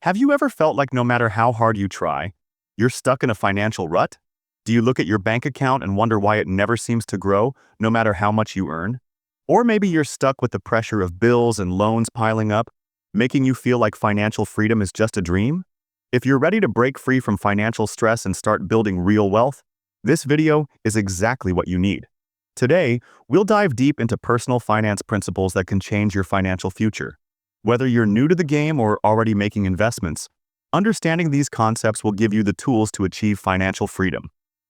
Have you ever felt like no matter how hard you try, you're stuck in a financial rut? Do you look at your bank account and wonder why it never seems to grow, no matter how much you earn? Or maybe you're stuck with the pressure of bills and loans piling up, making you feel like financial freedom is just a dream? If you're ready to break free from financial stress and start building real wealth, this video is exactly what you need. Today, we'll dive deep into personal finance principles that can change your financial future. Whether you're new to the game or already making investments, understanding these concepts will give you the tools to achieve financial freedom.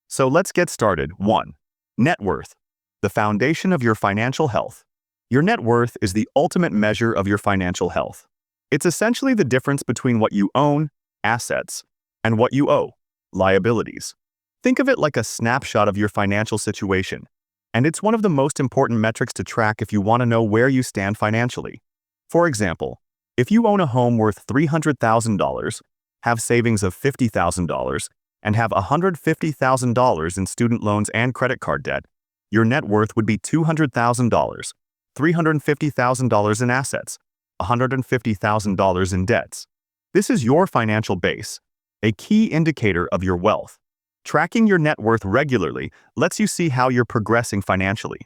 So let's get started. 1. Net worth, the foundation of your financial health. Your net worth is the ultimate measure of your financial health. It's essentially the difference between what you own, assets, and what you owe, liabilities. Think of it like a snapshot of your financial situation, and it's one of the most important metrics to track if you want to know where you stand financially. For example, if you own a home worth $300,000, have savings of $50,000, and have $150,000 in student loans and credit card debt, your net worth would be $200,000, $350,000 in assets, $150,000 in debts. This is your financial base, a key indicator of your wealth. Tracking your net worth regularly lets you see how you're progressing financially.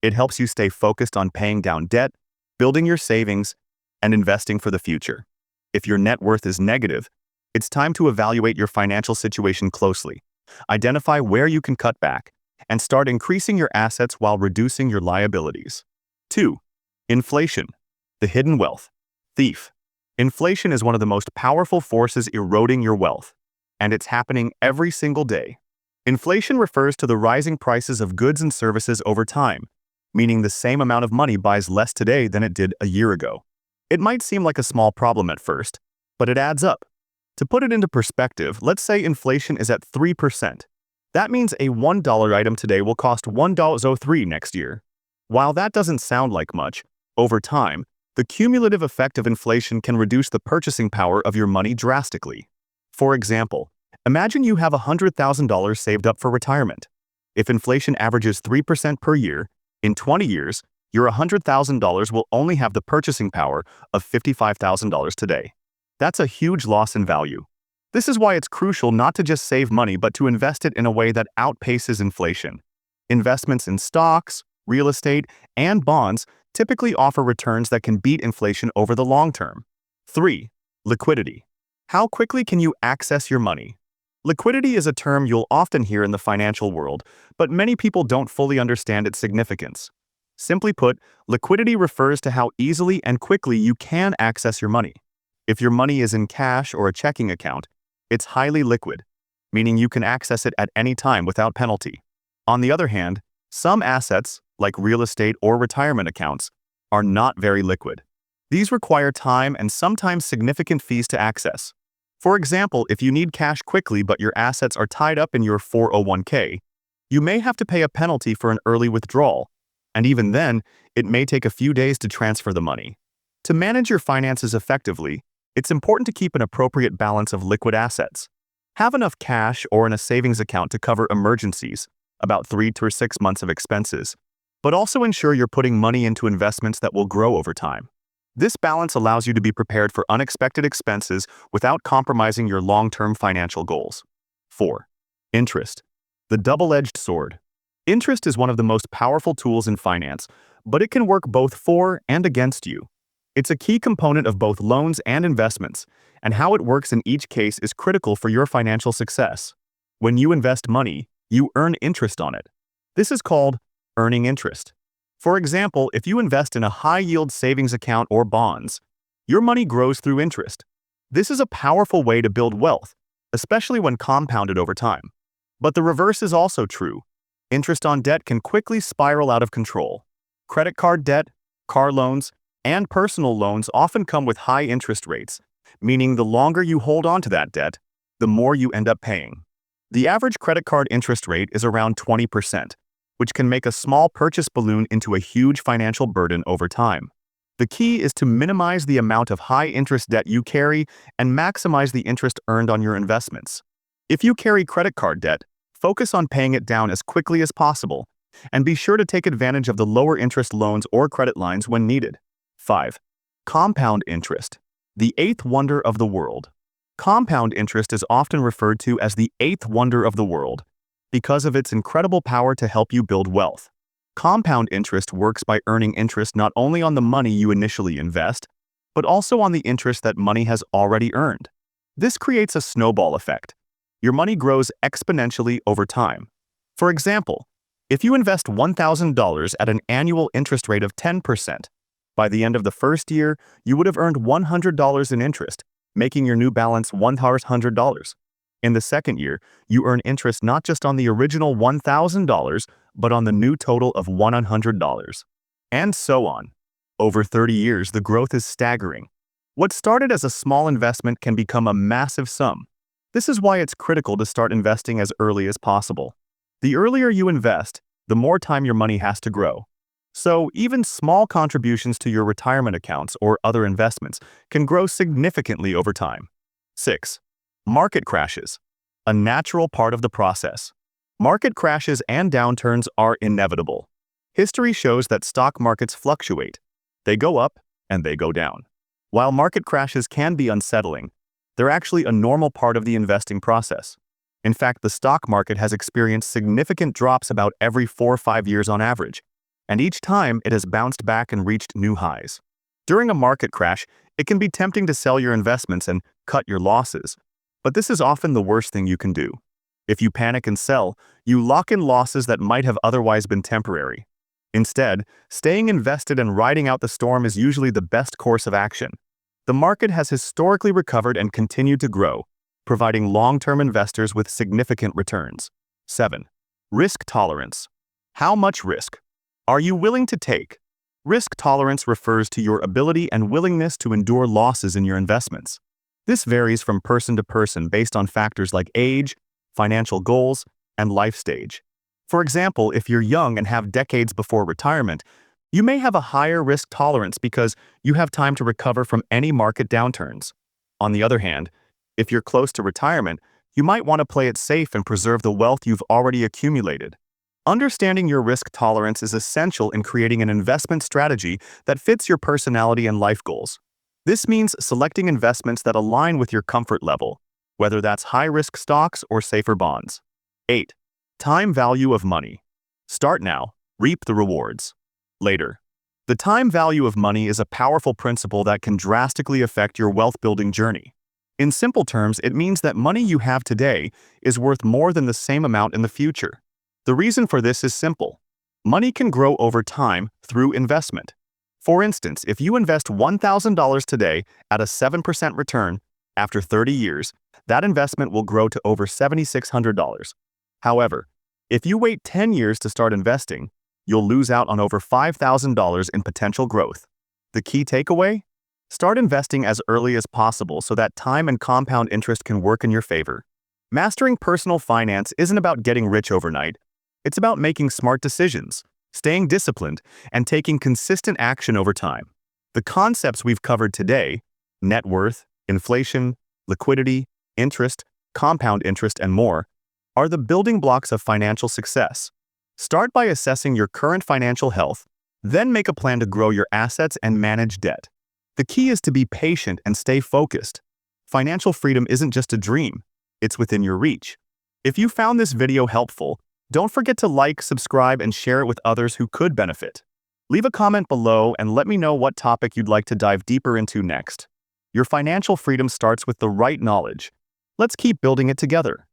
It helps you stay focused on paying down debt, building your savings, and investing for the future. If your net worth is negative, it's time to evaluate your financial situation closely. Identify where you can cut back, and start increasing your assets while reducing your liabilities. 2. Inflation, the hidden wealth thief. Inflation is one of the most powerful forces eroding your wealth, and it's happening every single day. Inflation refers to the rising prices of goods and services over time, meaning the same amount of money buys less today than it did a year ago. It might seem like a small problem at first, but it adds up. To put it into perspective, let's say inflation is at 3%. That means a $1 item today will cost $1.03 next year. While that doesn't sound like much, over time, the cumulative effect of inflation can reduce the purchasing power of your money drastically. For example, imagine you have $100,000 saved up for retirement. If inflation averages 3% per year, in 20 years, your $100,000 will only have the purchasing power of $55,000 today. That's a huge loss in value. This is why it's crucial not to just save money but to invest it in a way that outpaces inflation. Investments in stocks, real estate, and bonds typically offer returns that can beat inflation over the long term. 3. Liquidity. How quickly can you access your money? Liquidity is a term you'll often hear in the financial world, but many people don't fully understand its significance. Simply put, liquidity refers to how easily and quickly you can access your money. If your money is in cash or a checking account, it's highly liquid, meaning you can access it at any time without penalty. On the other hand, some assets, like real estate or retirement accounts, are not very liquid. These require time and sometimes significant fees to access. For example, if you need cash quickly but your assets are tied up in your 401k, you may have to pay a penalty for an early withdrawal, and even then, it may take a few days to transfer the money. To manage your finances effectively, it's important to keep an appropriate balance of liquid assets. Have enough cash or in a savings account to cover emergencies, about 3 to 6 months of expenses, but also ensure you're putting money into investments that will grow over time. This balance allows you to be prepared for unexpected expenses without compromising your long-term financial goals. 4. Interest, the double-edged sword. Interest is one of the most powerful tools in finance, but it can work both for and against you. It's a key component of both loans and investments, and how it works in each case is critical for your financial success. When you invest money, you earn interest on it. This is called earning interest. For example, if you invest in a high-yield savings account or bonds, your money grows through interest. This is a powerful way to build wealth, especially when compounded over time. But the reverse is also true. Interest on debt can quickly spiral out of control. Credit card debt, car loans, and personal loans often come with high interest rates, meaning the longer you hold on to that debt, the more you end up paying. The average credit card interest rate is around 20%, which can make a small purchase balloon into a huge financial burden over time. The key is to minimize the amount of high-interest debt you carry and maximize the interest earned on your investments. If you carry credit card debt, focus on paying it down as quickly as possible, and be sure to take advantage of the lower interest loans or credit lines when needed. 5. Compound interest, The eighth wonder of the world. Compound interest is often referred to as the eighth wonder of the world because of its incredible power to help you build wealth. Compound interest works by earning interest not only on the money you initially invest, but also on the interest that money has already earned. This creates a snowball effect. Your money grows exponentially over time. For example, if you invest $1,000 at an annual interest rate of 10%, by the end of the first year, you would have earned $100 in interest, making your new balance $100. In the second year, you earn interest not just on the original $1,000, but on the new total of $100. And so on. Over 30 years, the growth is staggering. What started as a small investment can become a massive sum. This is why it's critical to start investing as early as possible. The earlier you invest, the more time your money has to grow. So even small contributions to your retirement accounts or other investments can grow significantly over time. 6. Market crashes. A natural part of the process. Market crashes and downturns are inevitable. History shows that stock markets fluctuate. They go up and they go down. While market crashes can be unsettling, they're actually a normal part of the investing process. In fact, the stock market has experienced significant drops about every 4 or 5 years on average, and each time it has bounced back and reached new highs. During a market crash, it can be tempting to sell your investments and cut your losses, but this is often the worst thing you can do. If you panic and sell, you lock in losses that might have otherwise been temporary. Instead, staying invested and riding out the storm is usually the best course of action. The market has historically recovered and continued to grow, providing long-term investors with significant returns. 7. Risk tolerance. How much risk are you willing to take? Risk tolerance refers to your ability and willingness to endure losses in your investments. This varies from person to person based on factors like age, financial goals, and life stage. For example, if you're young and have decades before retirement, you may have a higher risk tolerance because you have time to recover from any market downturns. On the other hand, if you're close to retirement, you might want to play it safe and preserve the wealth you've already accumulated. Understanding your risk tolerance is essential in creating an investment strategy that fits your personality and life goals. This means selecting investments that align with your comfort level, whether that's high-risk stocks or safer bonds. 8. Time value of money. Start now, reap the rewards later. The time value of money is a powerful principle that can drastically affect your wealth-building journey. In simple terms, it means that money you have today is worth more than the same amount in the future. The reason for this is simple. Money can grow over time through investment. For instance, if you invest $1,000 today at a 7% return, after 30 years, that investment will grow to over $7,600. However, if you wait 10 years to start investing, you'll lose out on over $5,000 in potential growth. The key takeaway? Start investing as early as possible so that time and compound interest can work in your favor. Mastering personal finance isn't about getting rich overnight. It's about making smart decisions, staying disciplined, and taking consistent action over time. The concepts we've covered today, net worth, inflation, liquidity, interest, compound interest, and more, are the building blocks of financial success. Start by assessing your current financial health, then make a plan to grow your assets and manage debt. The key is to be patient and stay focused. Financial freedom isn't just a dream, it's within your reach. If you found this video helpful, don't forget to like, subscribe, and share it with others who could benefit. Leave a comment below and let me know what topic you'd like to dive deeper into next. Your financial freedom starts with the right knowledge. Let's keep building it together.